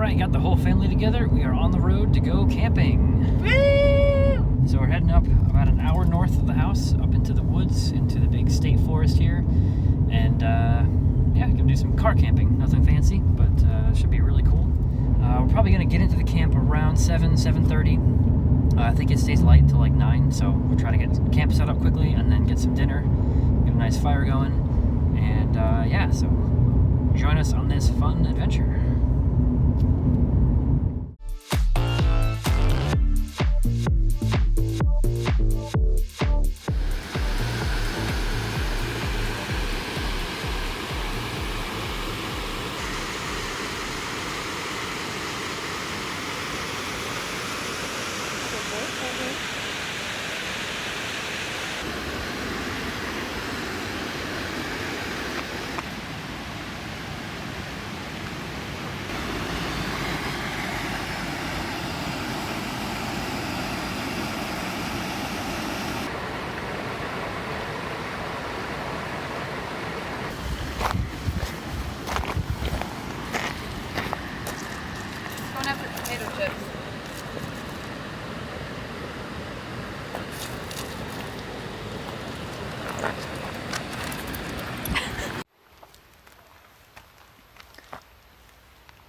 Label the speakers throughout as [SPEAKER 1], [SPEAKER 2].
[SPEAKER 1] Alright, got the whole family together. We are on the road to go camping. Woo! So we're heading up about an hour north of the house, up into the woods, into the big state forest here. And yeah, gonna do some car camping. Nothing fancy, but should be really cool. We're probably gonna get into the camp around 7:30. I think it stays light until like 9, so we'll try to get camp set up quickly and then get some dinner, get a nice fire going, and yeah, so join us on this fun adventure.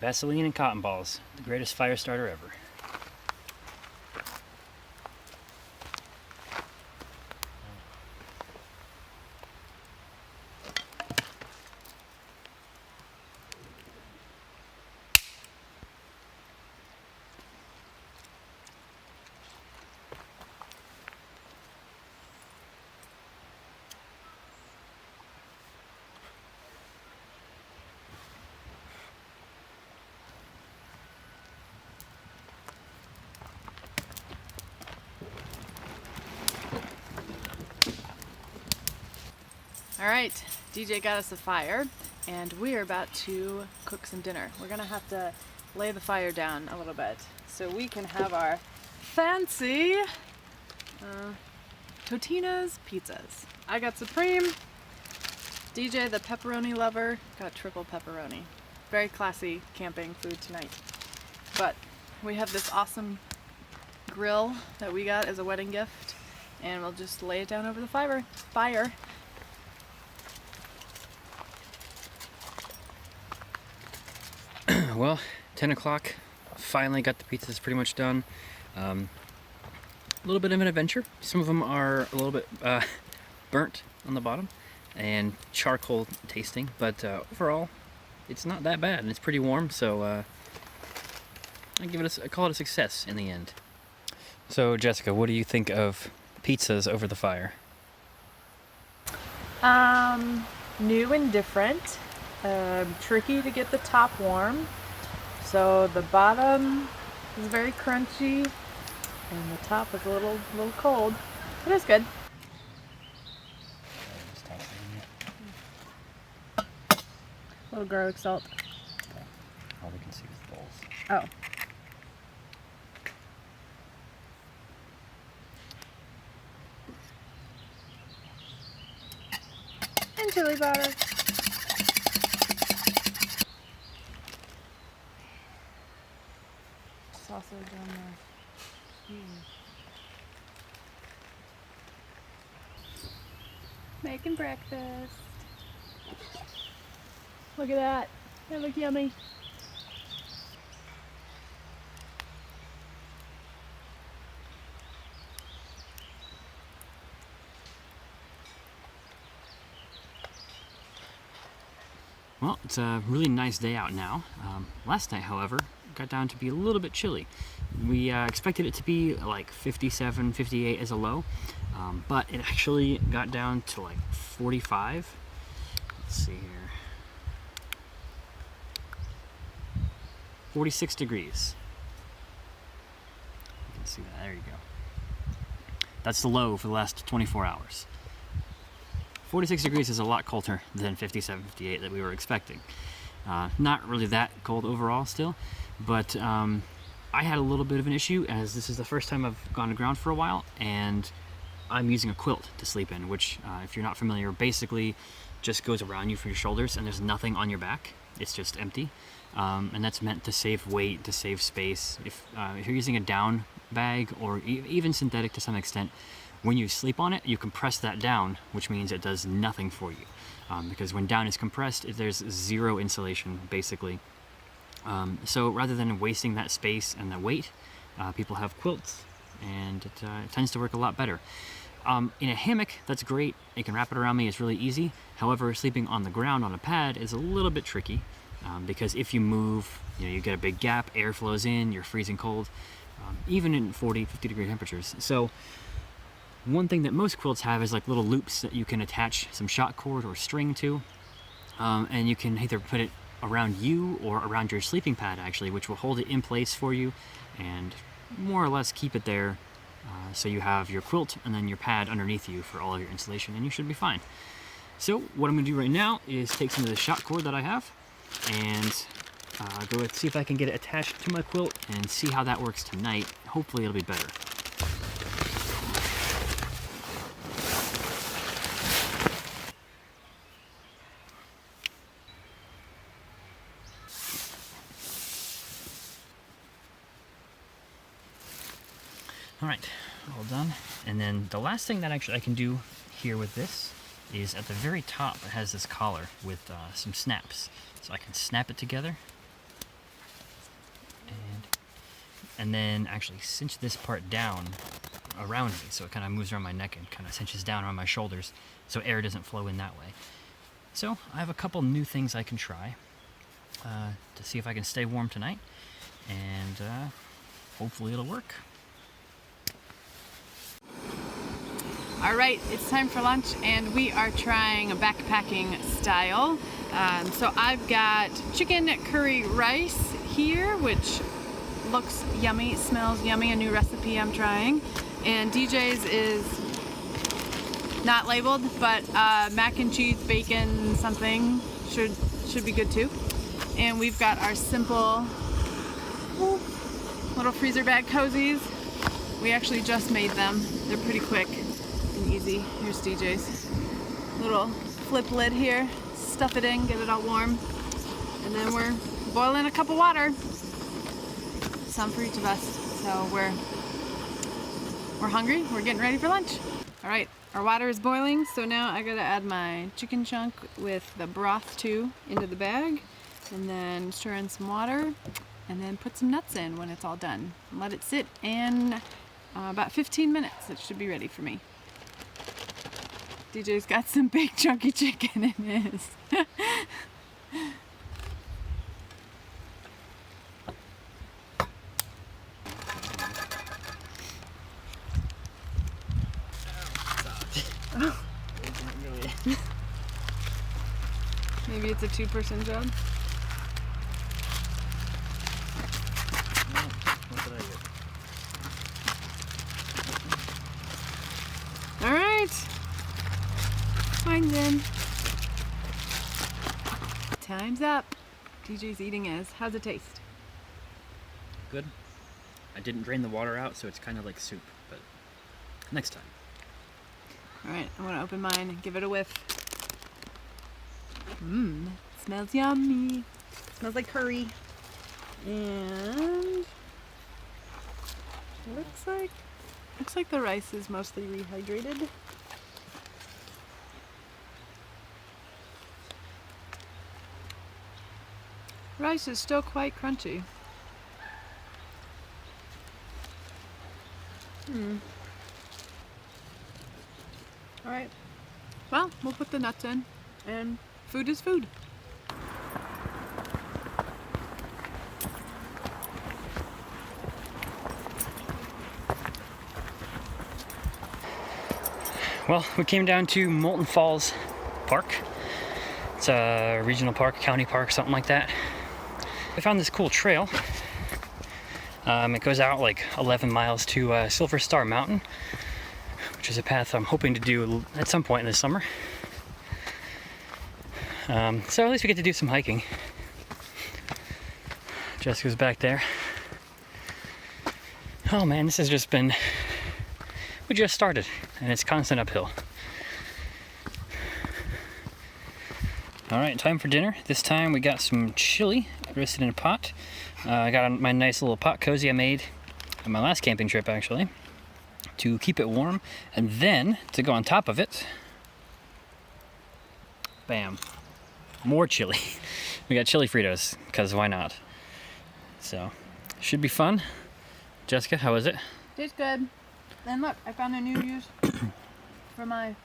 [SPEAKER 1] Vaseline and cotton balls, the greatest fire starter ever.
[SPEAKER 2] All right, DJ got us a fire and we are about to cook some dinner. We're gonna have to lay the fire down a little bit so we can have our fancy Totino's pizzas. I got Supreme, DJ, the pepperoni lover, got triple pepperoni. Very classy camping food tonight. But we have this awesome grill that we got as a wedding gift and we'll just lay it down over the fire.
[SPEAKER 1] Well, 10 o'clock, finally got the pizzas pretty much done. A little bit of an adventure. Some of them are a little bit burnt on the bottom and charcoal tasting, but overall, it's not that bad and it's pretty warm, so I call it a success in the end. So Jessica, what do you think of pizzas over the fire?
[SPEAKER 2] New and different. Tricky to get the top warm. So the bottom is very crunchy and the top is a little cold. But it's good. A little garlic salt.
[SPEAKER 1] Okay. All we can see is the bowls.
[SPEAKER 2] Oh. And chili powder. Also down there. Making breakfast. Look at that. They look yummy.
[SPEAKER 1] Well, it's a really nice day out now. Last night, however, got down to be a little bit chilly. We expected it to be like 57, 58 as a low, but it actually got down to like 45. Let's see here. 46 degrees. You can see that. There you go. That's the low for the last 24 hours. 46 degrees is a lot colder than 57, 58 that we were expecting. Not really that cold overall still, but I had a little bit of an issue as this is the first time I've gone to ground for a while, and I'm using a quilt to sleep in, which if you're not familiar, basically just goes around you for your shoulders and there's nothing on your back. It's just empty. And that's meant to save weight, to save space. If you're using a down bag, or even synthetic to some extent, when you sleep on it, you compress that down, which means it does nothing for you. Because when down is compressed, there's zero insulation, basically. So rather than wasting that space and the weight, people have quilts, and it tends to work a lot better. In a hammock, that's great. You can wrap it around me, it's really easy. However, sleeping on the ground on a pad is a little bit tricky, because if you move, you get a big gap, air flows in, you're freezing cold, even in 40, 50 degree temperatures. So one thing that most quilts have is like little loops that you can attach some shot cord or string to, and you can either put it around you or around your sleeping pad, actually, which will hold it in place for you and more or less keep it there, so you have your quilt and then your pad underneath you for all of your insulation, and you should be fine. So what I'm going to do right now is take some of the shot cord that I have and go see if I can get it attached to my quilt and see how that works tonight. Hopefully it'll be better. All right, all done. And then the last thing that actually I can do here with this is at the very top, it has this collar with some snaps. So I can snap it together and then actually cinch this part down around me, so it kind of moves around my neck and kind of cinches down on my shoulders so air doesn't flow in that way. So I have a couple new things I can try to see if I can stay warm tonight, and hopefully it'll work.
[SPEAKER 2] All right, it's time for lunch, and we are trying a backpacking style. So I've got chicken curry rice here, which looks yummy, smells yummy, a new recipe I'm trying. And DJ's is not labeled, but mac and cheese, bacon, something should be good too. And we've got our simple little freezer bag cozies. We actually just made them. They're pretty quick and easy. Here's DJ's little flip lid here. Stuff it in, get it all warm, and then we're boiling a cup of water. Some for each of us. So we're hungry. We're getting ready for lunch. All right, our water is boiling, so now I gotta add my chicken chunk with the broth too into the bag, and then stir in some water, and then put some nuts in when it's all done. Let it sit, and about 15 minutes it should be ready for me. DJ's got some big chunky chicken in his. Maybe it's a two-person job. All right. Fine then. Time's up. DJ's eating his. How's it taste?
[SPEAKER 1] Good. I didn't drain the water out, so it's kind of like soup, but next time.
[SPEAKER 2] All right, I want to open mine and give it a whiff. Smells yummy. Smells like curry. And looks like the rice is mostly rehydrated. Rice is still quite crunchy. All right. Well, we'll put the nuts in, and food is food.
[SPEAKER 1] Well, we came down to Molten Falls Park. It's a regional park, county park, something like that. I found this cool trail. It goes out like 11 miles to Silver Star Mountain, which is a path I'm hoping to do at some point in the summer. So at least we get to do some hiking. Jessica's back there. Oh man, this has just been, we just started and it's constant uphill. All right, time for dinner. This time we got some chili roasted in a pot. I got my nice little pot cozy I made on my last camping trip, actually, to keep it warm. And then, to go on top of it, bam, more chili. We got chili Fritos, because why not? So, should be fun. Jessica, how is it?
[SPEAKER 2] Tastes good. And look, I found a new use for my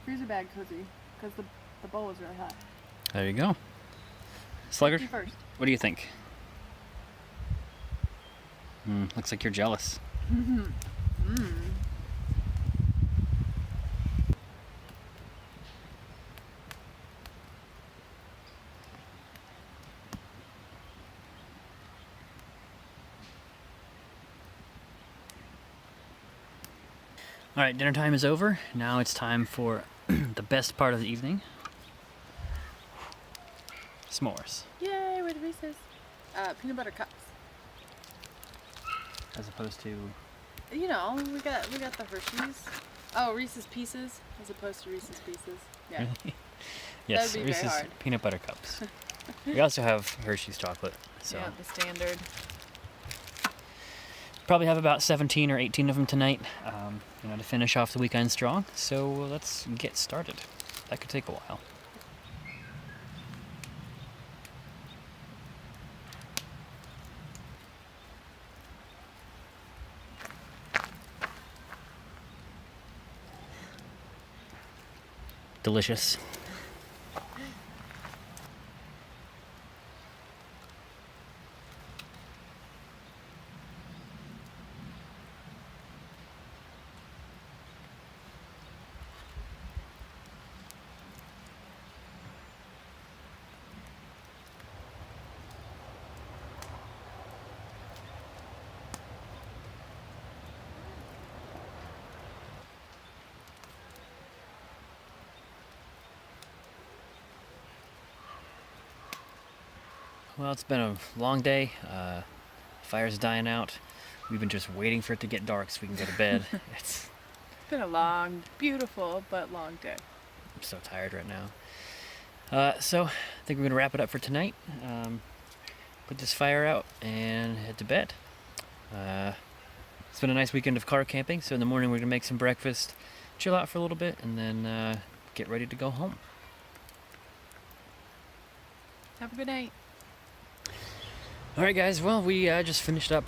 [SPEAKER 2] freezer bag cozy, because the bowl was really hot.
[SPEAKER 1] There you go. Slugger,
[SPEAKER 2] First.
[SPEAKER 1] what do you think? Looks like you're jealous. All right, dinner time is over. Now it's time for the best part of the evening. S'mores.
[SPEAKER 2] Yay, with Reese's. Peanut butter cups.
[SPEAKER 1] As opposed to...
[SPEAKER 2] You know, we got the Hershey's. Oh, Reese's Pieces as opposed to Reese's Pieces. Yeah.
[SPEAKER 1] Really? Yes,
[SPEAKER 2] That'd be very
[SPEAKER 1] Reese's
[SPEAKER 2] hard.
[SPEAKER 1] peanut butter cups. We also have Hershey's chocolate. So
[SPEAKER 2] Yeah, the standard.
[SPEAKER 1] probably have about 17 or 18 of them tonight, to finish off the weekend strong. So let's get started. That could take a while. Delicious. Well, it's been a long day. Fire's dying out. We've been just waiting for it to get dark so we can go to bed. It's
[SPEAKER 2] been a long, beautiful, but long day.
[SPEAKER 1] I'm so tired right now. So I think we're gonna wrap it up for tonight. Put this fire out and head to bed. It's been a nice weekend of car camping, so in the morning we're gonna make some breakfast, chill out for a little bit, and then get ready to go home.
[SPEAKER 2] Have a good night.
[SPEAKER 1] Alright guys, well we just finished up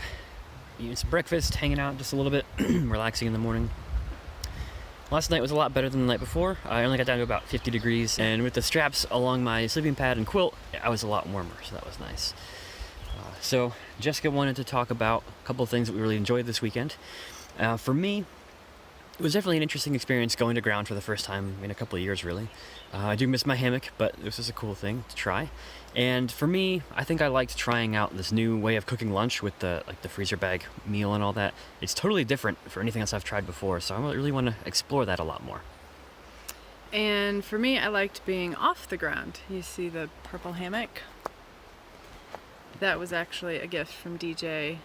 [SPEAKER 1] eating some breakfast, hanging out just a little bit, relaxing in the morning. Last night was a lot better than the night before. I only got down to about 50 degrees, and with the straps along my sleeping pad and quilt, I was a lot warmer, so that was nice. So Jessica wanted to talk about a couple of things that we really enjoyed this weekend. For me, it was definitely an interesting experience going to ground for the first time in a couple of years, really. I do miss my hammock, but this is a cool thing to try. And for me, I think I liked trying out this new way of cooking lunch with the freezer bag meal and all that. It's totally different for anything else I've tried before, so I really want to explore that a lot more.
[SPEAKER 2] And for me, I liked being off the ground. You see the purple hammock? That was actually a gift from DJ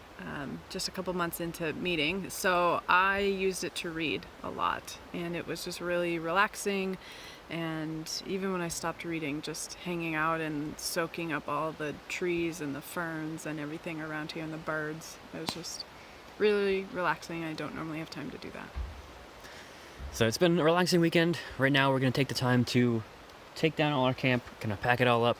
[SPEAKER 2] just a couple months into meeting. So I used it to read a lot, and it was just really relaxing. And even when I stopped reading, just hanging out and soaking up all the trees and the ferns and everything around here and the birds. It was just really relaxing. I don't normally have time to do that.
[SPEAKER 1] So it's been a relaxing weekend. Right now we're going to take the time to take down all our camp, kind of pack it all up,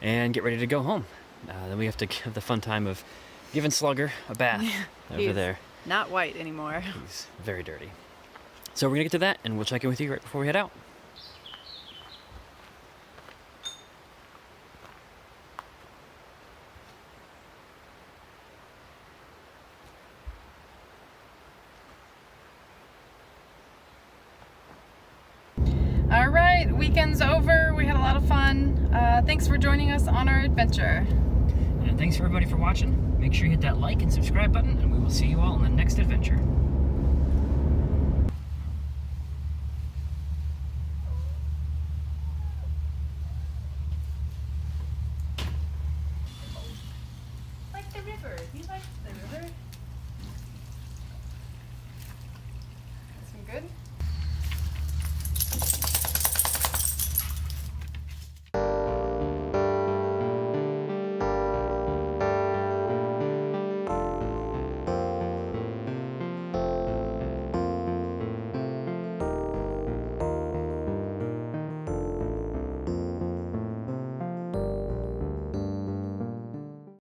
[SPEAKER 1] and get ready to go home. Then we have to have the fun time of giving Slugger a bath over there.
[SPEAKER 2] Not white anymore.
[SPEAKER 1] He's very dirty. So we're going to get to that, and we'll check in with you right before we head out.
[SPEAKER 2] All right, weekend's over. We had a lot of fun. Thanks for joining us on our adventure.
[SPEAKER 1] And thanks everybody for watching. Make sure you hit that like and subscribe button, and we will see you all in the next adventure.
[SPEAKER 2] Like the river. He likes the river. Some good?